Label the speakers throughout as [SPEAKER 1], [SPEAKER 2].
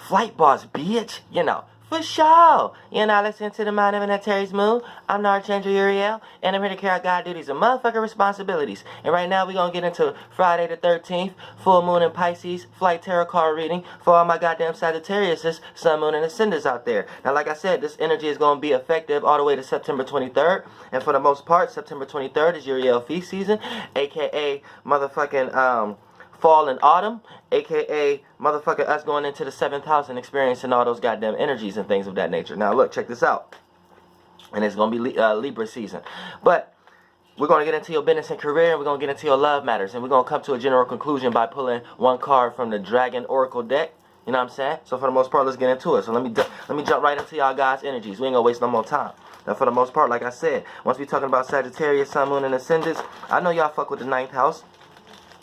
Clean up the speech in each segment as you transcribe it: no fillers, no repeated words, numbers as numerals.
[SPEAKER 1] flight boss, bitch. You know, for sure. You know, listen to the Mind of an Terry's Moon. I'm the Archangel Uriel, and I'm here to carry out God duties and motherfucking responsibilities. And right now, we're going to get into Friday the 13th, full moon in Pisces, flight tarot card reading for all my goddamn Sagittarius, Sun, Moon, and Ascendants out there. Now, like I said, this energy is going to be effective all the way to September 23rd. And for the most part, September 23rd is Uriel feast season, a.k.a. motherfucking, fall and autumn, aka motherfucker us going into the 7th house and experiencing all those goddamn energies and things of that nature. Now look, check this out. And it's going to be Libra season. But we're going to get into your business and career, and we're going to get into your love matters. And we're going to come to a general conclusion by pulling one card from the Dragon Oracle deck. You know what I'm saying? So for the most part, let's get into it. So let me jump right into y'all guys' energies. We ain't going to waste no more time. Now for the most part, like I said, once we talking about Sagittarius, Sun, Moon, and Ascendants, I know y'all fuck with the 9th house.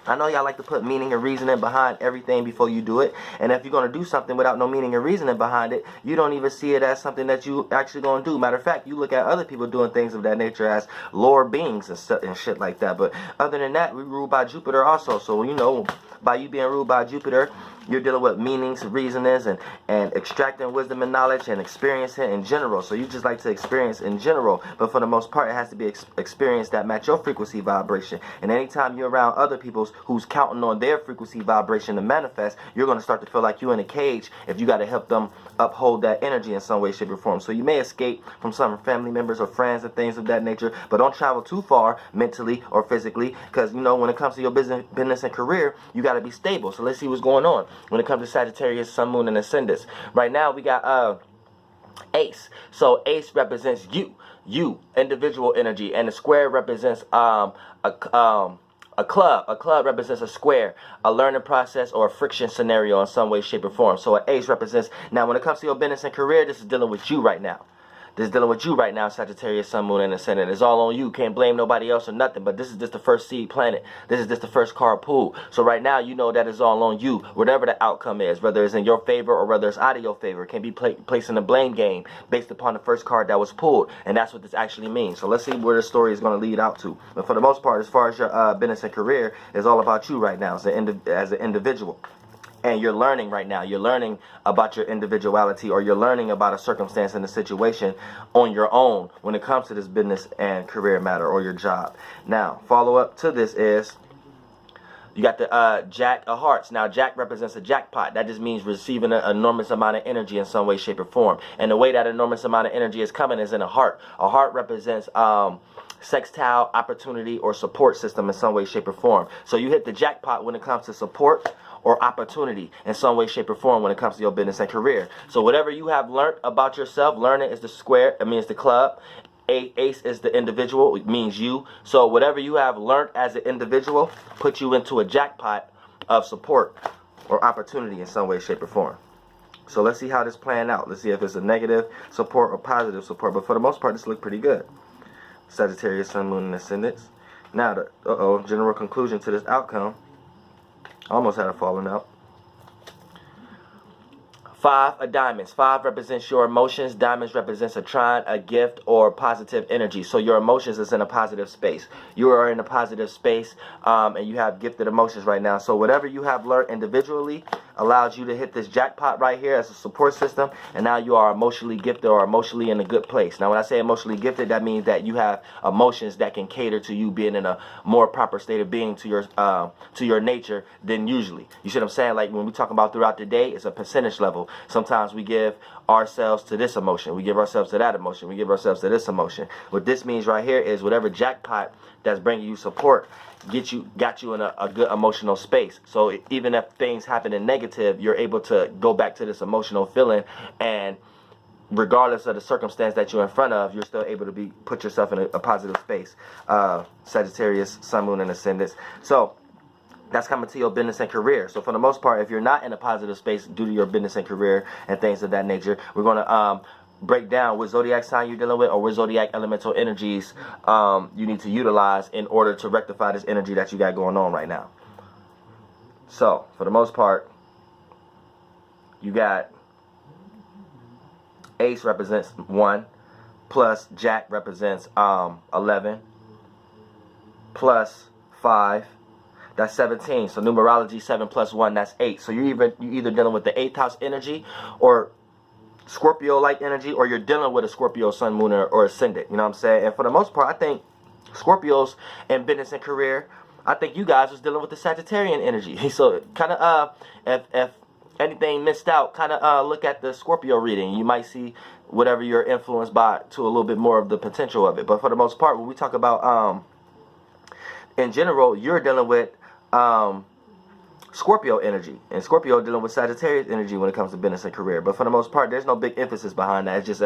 [SPEAKER 1] I know y'all like to put meaning and reasoning behind everything before you do it. And if you're going to do something without no meaning and reasoning behind it, you don't even see it as something that you actually going to do. Matter of fact, you look at other people doing things of that nature as lower beings and shit like that. But other than that, we ruled by Jupiter also. So, you know, by you being ruled by Jupiter, you're dealing with meanings, reasonings, and extracting wisdom and knowledge and experiencing in general. So you just like to experience in general. But for the most part, it has to be experience that match your frequency vibration. And anytime you're around other people's who's counting on their frequency vibration to manifest, you're going to start to feel like you're in a cage if you got to help them uphold that energy in some way, shape, or form. So you may escape from some family members or friends and things of that nature, but don't travel too far mentally or physically, because, you know, when it comes to your business and career, you got to be stable. So let's see what's going on when it comes to Sagittarius, Sun, Moon, and Ascendants. Right now, we got Ace. So Ace represents you, individual energy, and the square represents a club. A club represents a square, a learning process, or a friction scenario in some way, shape, or form. So an ace represents, now when it comes to your business and career, this is dealing with you right now. This is dealing with you right now, Sagittarius, Sun, Moon, and Ascendant. It's all on you. Can't blame nobody else or nothing. But this is just the first seed planted. This is just the first card pulled. So right now, you know that it's all on you. Whatever the outcome is, whether it's in your favor or whether it's out of your favor, it can be placed in a blame game based upon the first card that was pulled. And that's what this actually means. So let's see where the story is going to lead out to. But for the most part, as far as your business and career, it's all about you right now as an individual. And you're learning right now. You're learning about your individuality, or you're learning about a circumstance and a situation on your own when it comes to this business and career matter or your job. Now, follow up to this is you got the Jack of Hearts. Now, Jack represents a jackpot. That just means receiving an enormous amount of energy in some way, shape, or form. And the way that enormous amount of energy is coming is in a heart. A heart represents sextile, opportunity, or support system in some way, shape, or form. So you hit the jackpot when it comes to support or opportunity in some way, shape, or form when it comes to your business and career. So whatever you have learned about yourself, learning is the square, it means the club. Ace is the individual, it means you. So whatever you have learned as an individual, put you into a jackpot of support or opportunity in some way, shape, or form. So let's see how this playing out. Let's see if it's a negative support or positive support. But for the most part, this looks pretty good. Sagittarius, Sun, Moon, and Ascendants. Now, the general conclusion to this outcome. Almost had a falling out. 5 of diamonds. 5 represents your emotions. Diamonds represents a trine, a gift, or positive energy. So your emotions is in a positive space. You are in a positive space, and you have gifted emotions right now. So whatever you have learned individually allows you to hit this jackpot right here as a support system, and now you are emotionally gifted or emotionally in a good place. Now when I say emotionally gifted, that means that you have emotions that can cater to you being in a more proper state of being to your nature than usually. You see what I'm saying? Like when we talk about throughout the day, it's a percentage level. Sometimes we give ourselves to this emotion, we give ourselves to that emotion, we give ourselves to this emotion. What this means right here is whatever jackpot that's bringing you support got you in a good emotional space. So even if things happen in negative, you're able to go back to this emotional feeling, and regardless of the circumstance that you're in front of, you're still able to put yourself in a positive space. Sagittarius, Sun, Moon, and Ascendants. So that's coming to your business and career. So for the most part, if you're not in a positive space due to your business and career and things of that nature, we're going to break down what zodiac sign you're dealing with or what zodiac elemental energies you need to utilize in order to rectify this energy that you got going on right now. So for the most part, you got Ace represents 1, plus Jack represents 11, plus 5. That's 17. So numerology, 7 plus 1, that's 8. So you're either dealing with the 8th house energy or Scorpio-like energy, or you're dealing with a Scorpio sun, moon, or ascendant. You know what I'm saying? And for the most part, I think Scorpios in business and career, I think you guys was dealing with the Sagittarian energy. So kind of if anything missed out, kind of look at the Scorpio reading. You might see whatever you're influenced by to a little bit more of the potential of it. But for the most part, when we talk about in general, you're dealing with Scorpio energy, and Scorpio dealing with Sagittarius energy when it comes to business and career. But for the most part, there's no big emphasis behind that. It's just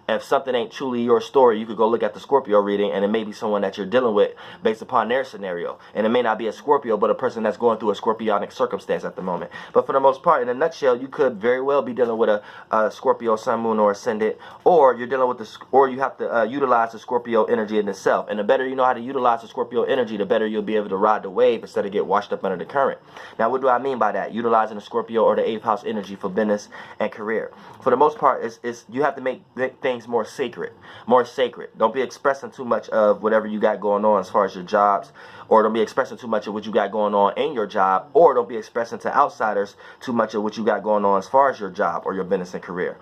[SPEAKER 1] if something ain't truly your story, you could go look at the Scorpio reading, and it may be someone that you're dealing with based upon their scenario. And it may not be a Scorpio, but a person that's going through a scorpionic circumstance at the moment. But for the most part, in a nutshell, you could very well be dealing with a Scorpio sun, moon, or ascendant, or you're dealing with or you have to utilize the Scorpio energy in itself. And the better you know how to utilize the Scorpio energy, the better you'll be able to ride the wave instead of get washed up under the current. Now, what do I mean by that? Utilizing the Scorpio or the 8th house energy for business and career. For the most part, it's you have to make things more sacred. Don't be expressing too much of whatever you got going on as far as your jobs, or don't be expressing too much of what you got going on in your job, or don't be expressing to outsiders too much of what you got going on as far as your job or your business and career.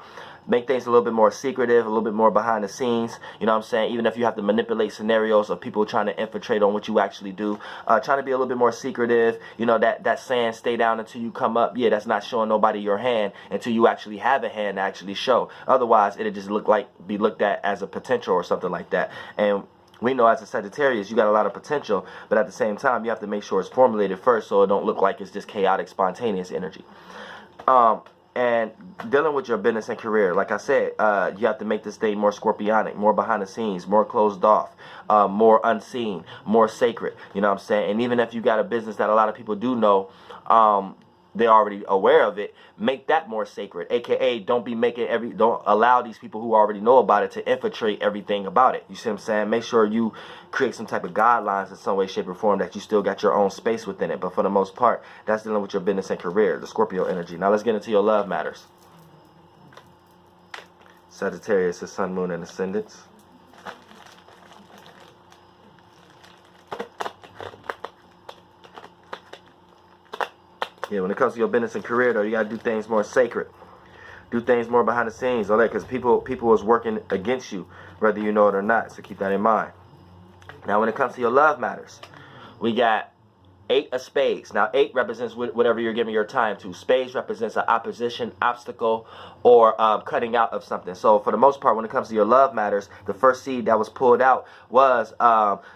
[SPEAKER 1] Make things a little bit more secretive, a little bit more behind the scenes. You know what I'm saying? Even if you have to manipulate scenarios of people trying to infiltrate on what you actually do. Trying to be a little bit more secretive. You know, that saying, stay down until you come up. Yeah, that's not showing nobody your hand until you actually have a hand to actually show. Otherwise, it'll just be looked at as a potential or something like that. And we know as a Sagittarius, you got a lot of potential, but at the same time, you have to make sure it's formulated first so it don't look like it's just chaotic, spontaneous energy. And dealing with your business and career, like I said, you have to make this thing more scorpionic, more behind the scenes, more closed off, more unseen, more sacred. You know what I'm saying? And even if you got a business that a lot of people do know, they're already aware of it, make that more sacred. AKA, don't allow these people who already know about it to infiltrate everything about it. You see what I'm saying? Make sure you create some type of guidelines in some way, shape, or form that you still got your own space within it. But for the most part, that's dealing with your business and career, the Scorpio energy. Now let's get into your love matters. Sagittarius is sun, moon, and ascendants. Yeah, when it comes to your business and career, though, you got to do things more sacred. Do things more behind the scenes, all that, because people is working against you, whether you know it or not, so keep that in mind. Now, when it comes to your love matters, we got 8 of spades. Now, 8 represents whatever you're giving your time to. Spades represents an opposition, obstacle, or cutting out of something. So, for the most part, when it comes to your love matters, the first seed that was pulled out was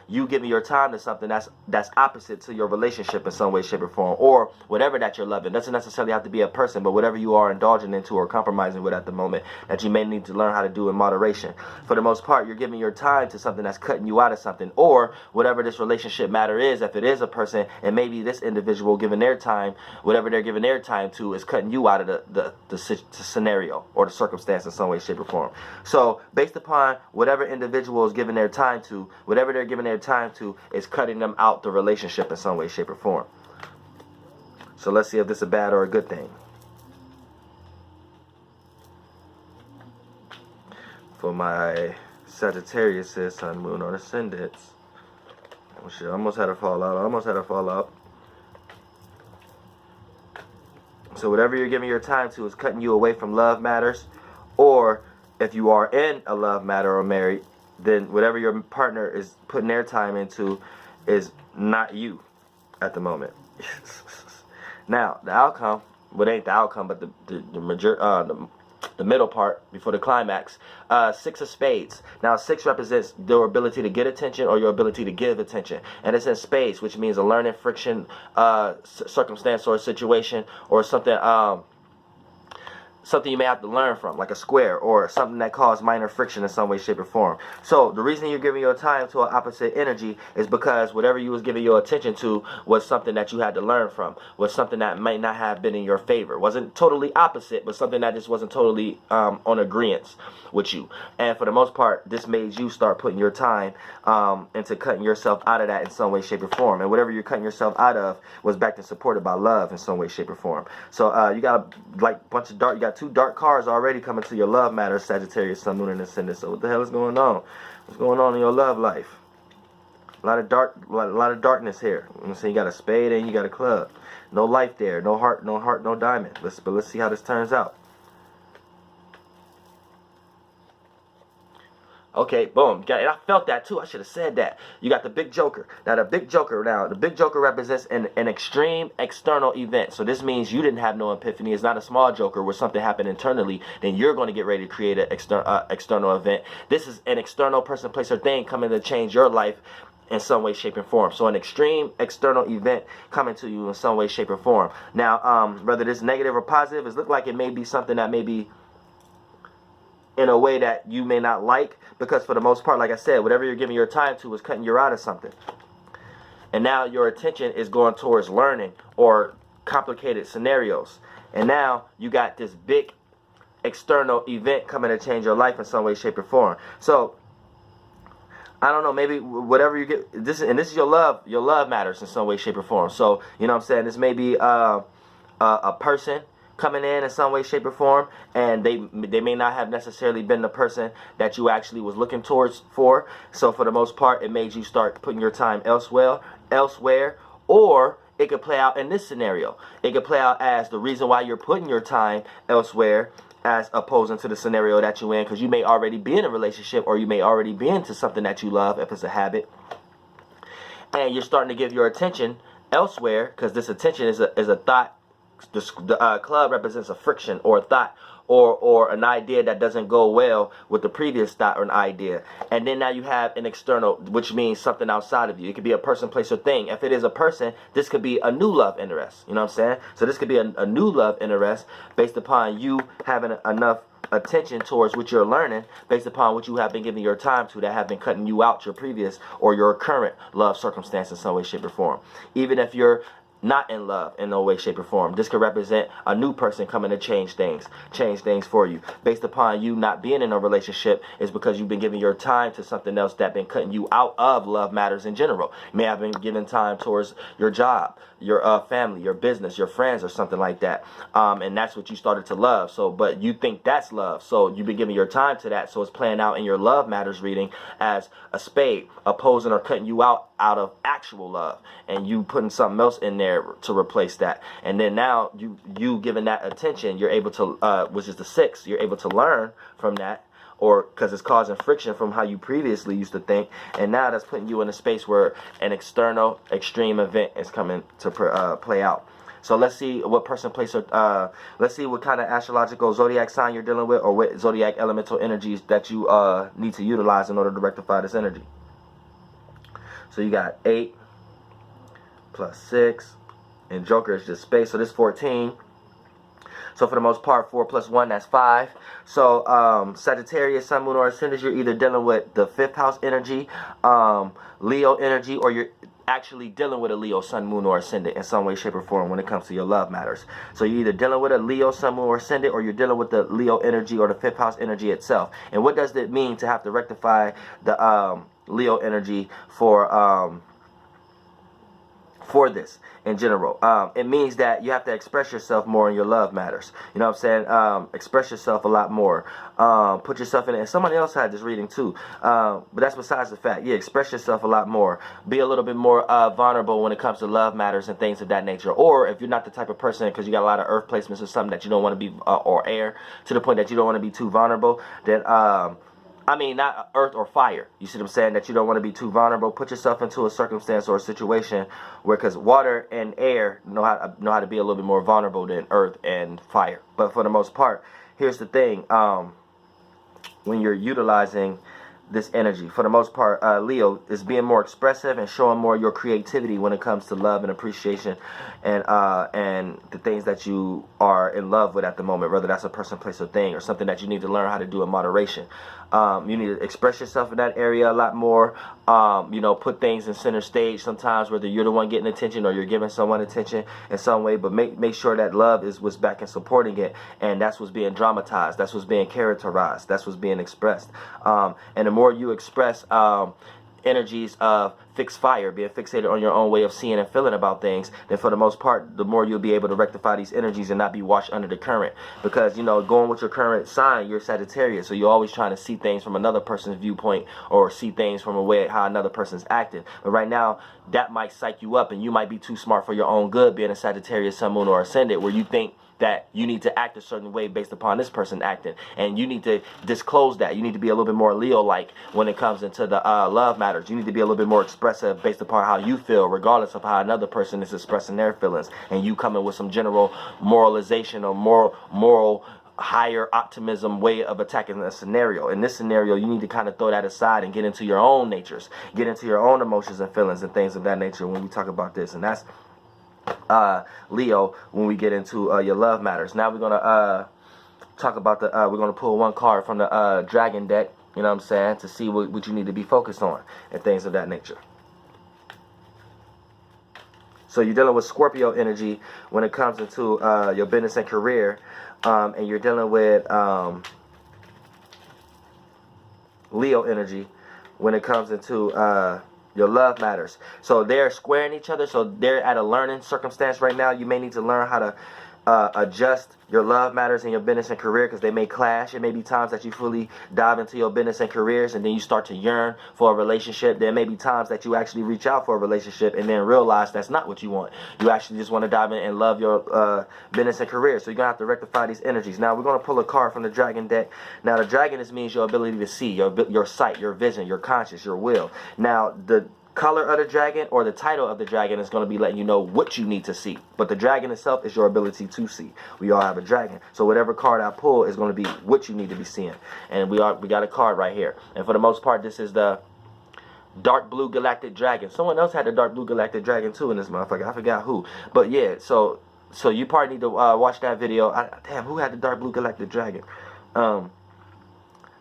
[SPEAKER 1] you giving your time to something that's opposite to your relationship in some way, shape, or form, or whatever that you're loving. It doesn't necessarily have to be a person, but whatever you are indulging into or compromising with at the moment that you may need to learn how to do in moderation. For the most part, you're giving your time to something that's cutting you out of something, or whatever this relationship matter is. If it is a person, and maybe this individual giving their time, whatever they're giving their time to, is cutting you out of the scenario or the circumstance in some way, shape, or form. So based upon whatever individual is giving their time to, whatever they're giving their time to is cutting them out the relationship in some way, shape, or form. So let's see if this is a bad or a good thing. For my Sagittarius, sun, moon, or ascendants. Oh shit, I almost had a fallout. So whatever you're giving your time to is cutting you away from love matters, or if you are in a love matter or married, then whatever your partner is putting their time into is not you at the moment. Now, the outcome, what ain't the outcome, but the middle part before the climax, 6 of spades. Now 6 represents your ability to get attention or your ability to give attention, and it's in spades, which means a learning, friction, circumstance or a situation or something something you may have to learn from, like a square, or something that caused minor friction in some way, shape, or form. So the reason you're giving your time to an opposite energy is because whatever you was giving your attention to was something that you had to learn from, was something that might not have been in your favor. Wasn't totally opposite, but something that just wasn't totally on agreement with you. And for the most part, this made you start putting your time into cutting yourself out of that in some way, shape, or form. And whatever you're cutting yourself out of was backed and supported by love in some way, shape, or form. So you got a bunch of dark, you got 2 dark cards already coming to your love matter, Sagittarius, sun, moon, and ascendant. So what the hell is going on? What's going on in your love life? A lot of darkness here. I'm saying you got a spade and you got a club. No life there. No heart, no diamond. But let's see how this turns out. Okay, boom. And I felt that too. I should have said that. You got the big joker. Now the big joker represents an extreme external event. So this means you didn't have no epiphany. It's not a small joker where something happened internally. Then you're going to get ready to create an external event. This is an external person, place, or thing coming to change your life in some way, shape, and form. So an extreme external event coming to you in some way, shape, or form. Now, whether this negative or positive, it looks like it may be something that may be in a way that you may not like, because for the most part, like I said, whatever you're giving your time to is cutting you out of something. And now your attention is going towards learning or complicated scenarios. And now you got this big external event coming to change your life in some way, shape, or form. So I don't know, maybe whatever you get, this is your love matters in some way, shape, or form. So, you know what I'm saying, this may be a person coming in some way, shape, or form, and they may not have necessarily been the person that you actually was looking towards for. So for the most part, it made you start putting your time elsewhere, or it could play out in this scenario. It could play out as the reason why you're putting your time elsewhere, as opposing to the scenario that you're in, because you may already be in a relationship, or you may already be into something that you love, if it's a habit, and you're starting to give your attention elsewhere, because this attention is a thought. The club represents a friction or a thought or an idea that doesn't go well with the previous thought or an idea. And then now you have an external, which means something outside of you. It could be a person, place, or thing. If it is a person, this could be a new love interest. You know what I'm saying? So this could be a new love interest based upon you having enough attention towards what you're learning, based upon what you have been giving your time to, that have been cutting you out your previous or your current love circumstance in some way, shape, or form. Even if you're not in love in no way, shape, or form, this could represent a new person coming to change things for you. Based upon you not being in a relationship is because you've been giving your time to something else that been cutting you out of love matters in general. You may have been giving time towards your job, your family, your business, your friends, or something like that, and that's what you started to love. So, but you think that's love, so you've been giving your time to that, so it's playing out in your love matters reading as a spade, opposing or cutting you out of actual love, and you putting something else in there to replace that. And then now you giving that attention, you're able to, which is the 6, you're able to learn from that, or because it's causing friction from how you previously used to think, and now that's putting you in a space where an external extreme event is coming to play out. So let's see what person, place, or let's see what kind of astrological zodiac sign you're dealing with, or what zodiac elemental energies that you need to utilize in order to rectify this energy. So you got 8 plus 6, and Joker is just space, so this 14. So for the most part, 4 plus 1, that's 5. So Sagittarius, Sun, Moon, or Ascendant, you're either dealing with the 5th house energy, Leo energy, or you're actually dealing with a Leo, Sun, Moon, or Ascendant in some way, shape, or form when it comes to your love matters. So you're either dealing with a Leo, Sun, Moon, or Ascendant, or you're dealing with the Leo energy or the 5th house energy itself. And what does it mean to have to rectify the Leo energy for this in general? It means that you have to express yourself more in your love matters. You know what I'm saying? Express yourself a lot more. Put yourself in it. And somebody else had this reading too. But that's besides the fact. Yeah, express yourself a lot more. Be a little bit more vulnerable when it comes to love matters and things of that nature. Or if you're not the type of person, because you got a lot of earth placements or something that you don't want to be, or air, to the point that you don't want to be too vulnerable, then I mean, not earth or fire. You see what I'm saying? That you don't want to be too vulnerable. Put yourself into a circumstance or a situation where, because water and air know how to be a little bit more vulnerable than earth and fire. But for the most part, here's the thing: when you're utilizing this energy, for the most part, Leo is being more expressive and showing more your creativity when it comes to love and appreciation, and the things that you are in love with at the moment, whether that's a person, place, or thing, or something that you need to learn how to do in moderation. You need to express yourself in that area a lot more. You know, put things in center stage sometimes, whether you're the one getting attention or you're giving someone attention in some way, but make sure that love is what's back and supporting it, and that's what's being dramatized, that's what's being characterized, that's what's being expressed. And the more you express energies of fixed fire, being fixated on your own way of seeing and feeling about things, then for the most part, the more you'll be able to rectify these energies and not be washed under the current. Because, you know, going with your current sign, you're Sagittarius, so you're always trying to see things from another person's viewpoint or see things from a way how another person's acting. But right now, that might psych you up and you might be too smart for your own good, being a Sagittarius, Sun, Moon, or Ascendant, where you think that you need to act a certain way based upon this person acting, and you need to disclose that. You need to be a little bit more Leo-like when it comes into the love matters. You need to be a little bit more expressive based upon how you feel, regardless of how another person is expressing their feelings, and you coming with some general moralization or moral higher optimism way of attacking a scenario. In this scenario, you need to kind of throw that aside and get into your own natures, get into your own emotions and feelings and things of that nature when we talk about this. And that's Leo, when we get into your love matters. Now we're gonna talk about the we're gonna pull one card from the dragon deck, you know what I'm saying, to see what you need to be focused on and things of that nature. So you're dealing with Scorpio energy when it comes into your business and career, and you're dealing with Leo energy when it comes into your love matters. So they're squaring each other, so they're at a learning circumstance right now. You may need to learn how to adjust your love matters in your business and career, because they may clash. It may be times that you fully dive into your business and careers and then you start to yearn for a relationship. There may be times that you actually reach out for a relationship and then realize that's not what you want. You actually just want to dive in and love your business and career. So you're going to have to rectify these energies. Now we're going to pull a card from the dragon deck. Now the dragon, this means your ability to see, your sight, your vision, your conscience, your will. Now the color of the dragon or the title of the dragon is going to be letting you know what you need to see, but the dragon itself is your ability to see. We all have a dragon, so whatever card I pull is going to be what you need to be seeing. And we got a card right here, and for the most part this is the dark blue galactic dragon. Someone else had the dark blue galactic dragon too in this motherfucker. I forgot who, but yeah, so you probably need to watch that video. Damn, who had the dark blue galactic dragon?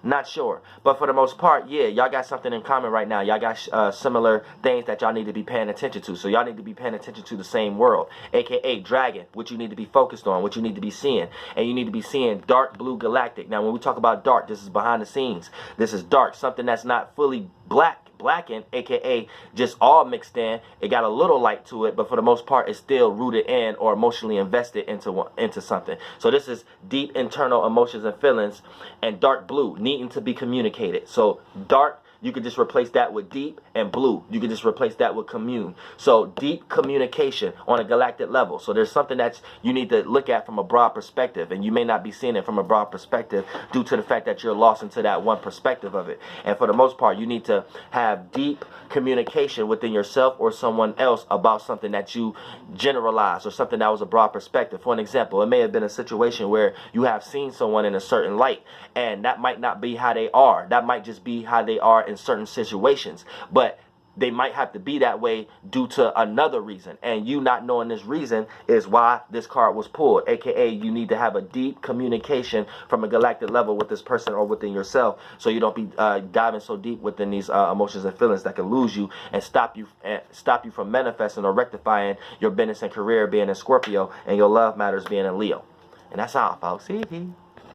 [SPEAKER 1] Not sure, but for the most part, yeah, y'all got something in common right now. Y'all got similar things that y'all need to be paying attention to. So y'all need to be paying attention to the same world, aka dragon, what you need to be focused on, what you need to be seeing. And you need to be seeing dark blue galactic. Now when we talk about dark, this is behind the scenes. This is dark, something that's not fully blackened, aka just all mixed in. It got a little light to it, but for the most part it's still rooted in or emotionally invested into something. So this is deep internal emotions and feelings, and dark blue needing to be communicated. So dark, you could just replace that with deep, and blue, you could just replace that with commune. So deep communication on a galactic level. So there's something that you need to look at from a broad perspective, and you may not be seeing it from a broad perspective due to the fact that you're lost into that one perspective of it. And for the most part, you need to have deep communication within yourself or someone else about something that you generalized or something that was a broad perspective. For an example, it may have been a situation where you have seen someone in a certain light, and that might not be how they are. That might just be how they are in certain situations, but they might have to be that way due to another reason, and you not knowing this reason is why this card was pulled, aka you need to have a deep communication from a galactic level with this person or within yourself, so you don't be diving so deep within these emotions and feelings that can lose you and stop you from manifesting or rectifying your business and career being in Scorpio and your love matters being in Leo. And that's all, folks. See?